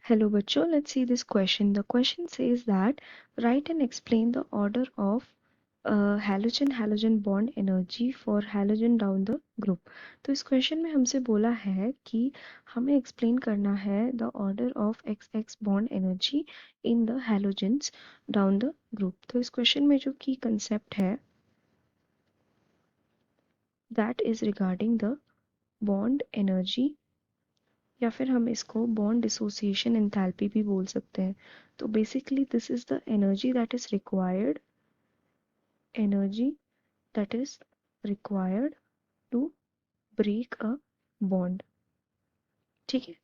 Hello बच्चों, let's see this question. The question says that write and explain the order of halogen bond energy for halogen down the group. तो इस question में हमसे बोला है कि हमें एक्सप्लेन करना है the order of XX bond energy in the halogens down the group. तो इस क्वेश्चन में जो की कंसेप्ट है that is regarding the bond energy, या फिर हम इसको बॉन्ड डिसोसिएशन एंथैल्पी भी बोल सकते हैं. तो basically this is the energy that is required to break a bond. ठीक है,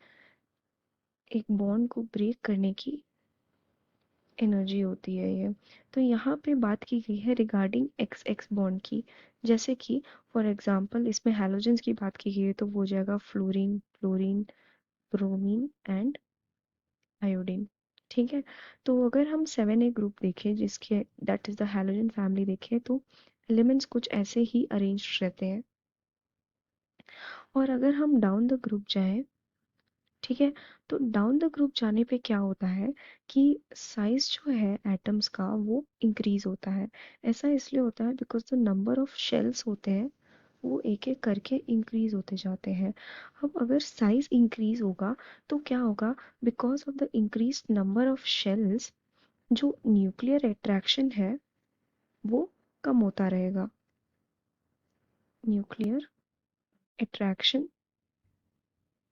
एक बॉन्ड को ब्रेक करने की एनर्जी होती है ये. तो यहाँ पे बात की गई है रिगार्डिंग एक्स एक्स बॉन्ड की. जैसे कि फॉर एग्जांपल इसमें हैलोजेंस की बात की गई है तो वो हो जाएगा fluorine, chlorine, bromine and iodine. ठीक है, तो अगर हम 7A ग्रुप देखें जिसके that is the halogen family देखें तो एलिमेंट्स कुछ ऐसे ही अरेंज रहते हैं. और अगर हम डाउन द ग्रुप जाएं, ठीक है, तो डाउन द ग्रुप जाने पे क्या होता है कि साइज जो है एटम्स का वो इंक्रीज होता है. ऐसा इसलिए होता है because the number of shells होते हैं वो एक एक करके इंक्रीज होते जाते हैं. अब अगर साइज इंक्रीज होगा तो क्या होगा, because of the increase number of shells जो न्यूक्लियर अट्रैक्शन है वो कम होता रहेगा. न्यूक्लियर अट्रैक्शन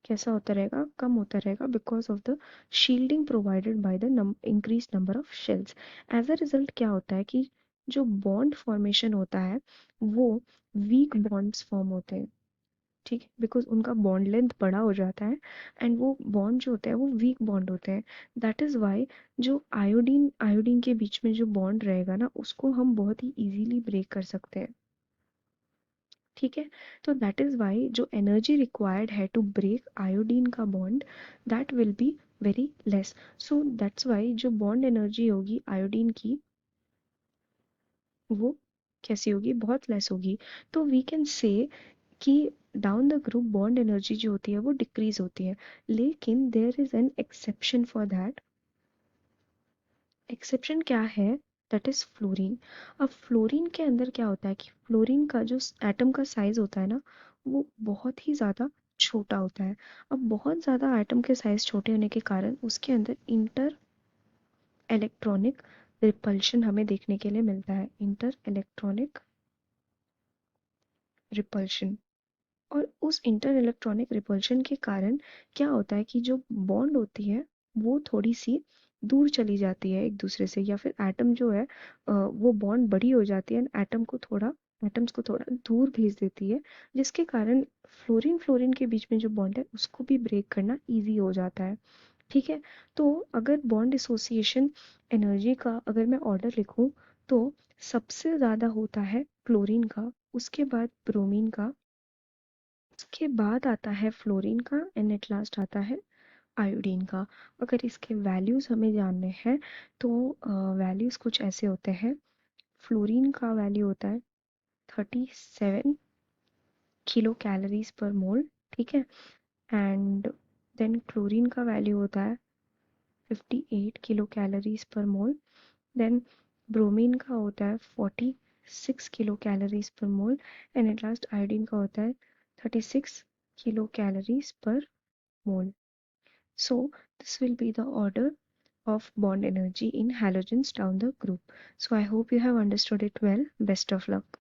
कैसा होता रहेगा, कम होता रहेगा because of the shielding provided by the increase number of shells. As a result क्या होता है कि जो बॉन्ड फॉर्मेशन होता है वो वीक बॉन्ड्स फॉर्म होते हैं. ठीक है, बिकॉज उनका बॉन्ड लेंथ बड़ा हो जाता है एंड वो बॉन्ड जो होते हैं वो वीक बॉन्ड होते हैं. दैट इज वाई जो आयोडीन आयोडीन के बीच में जो बॉन्ड रहेगा ना उसको हम बहुत ही इजीली ब्रेक कर सकते हैं. ठीक है, तो दैट इज वाई जो एनर्जी रिक्वायर्ड है टू ब्रेक आयोडीन का bond that will be very less. So that's why जो बॉन्ड एनर्जी होगी आयोडीन की वो कैसी होगी, बहुत लेस होगी. तो वी कैन से कि down the group bond energy जो होती है वो डिक्रीज होती है. लेकिन there is an exception for that. Exception क्या है, दैट इज फ्लोरीन. अब फ्लोरीन के अंदर क्या होता है कि फ्लोरीन का जो एटम का साइज होता है ना वो बहुत ही ज़्यादा छोटा होता है. अब बहुत ज़्यादा एटम के साइज छोटे होने के कारण उसके अंदर इंटर इलेक्ट्रॉनिक रिपल्शन हमें देखने के लिए मिलता है. Inter electronic repulsion. और उस इंटर इलेक्ट्रॉनिक रिपल्शन के कारण क्या होता है कि जो बॉन्ड होती है वो थोड़ी सी दूर चली जाती है एक दूसरे से, या फिर एटम जो है वो बॉन्ड बड़ी हो जाती है एटम्स को थोड़ा दूर भेज देती है, जिसके कारण फ्लोरीन फ्लोरीन के बीच में जो बॉन्ड है उसको भी ब्रेक करना इजी हो जाता है. ठीक है, तो अगर बॉन्ड एसोसिएशन एनर्जी का अगर मैं ऑर्डर लिखूं तो सबसे ज़्यादा होता है क्लोरीन का, उसके बाद ब्रोमीन का, उसके बाद आता है फ्लोरीन का एंड एट लास्ट आता है आयोडीन का. अगर इसके वैल्यूज़ हमें जानने हैं तो वैल्यूज़ कुछ ऐसे होते हैं. फ्लोरीन का वैल्यू होता है 37 किलो कैलोरीज पर मोल. ठीक है, एंड देन क्लोरीन का वैल्यू होता है 58 किलो कैलोरीज पर मोल. देन ब्रोमीन का होता है 46 किलो कैलोरीज पर mole and at last iodine का होता है 36 किलो कैलोरीज पर mole. So this will be the order of bond energy in halogens down the group. So I hope you have understood it well. Best of luck.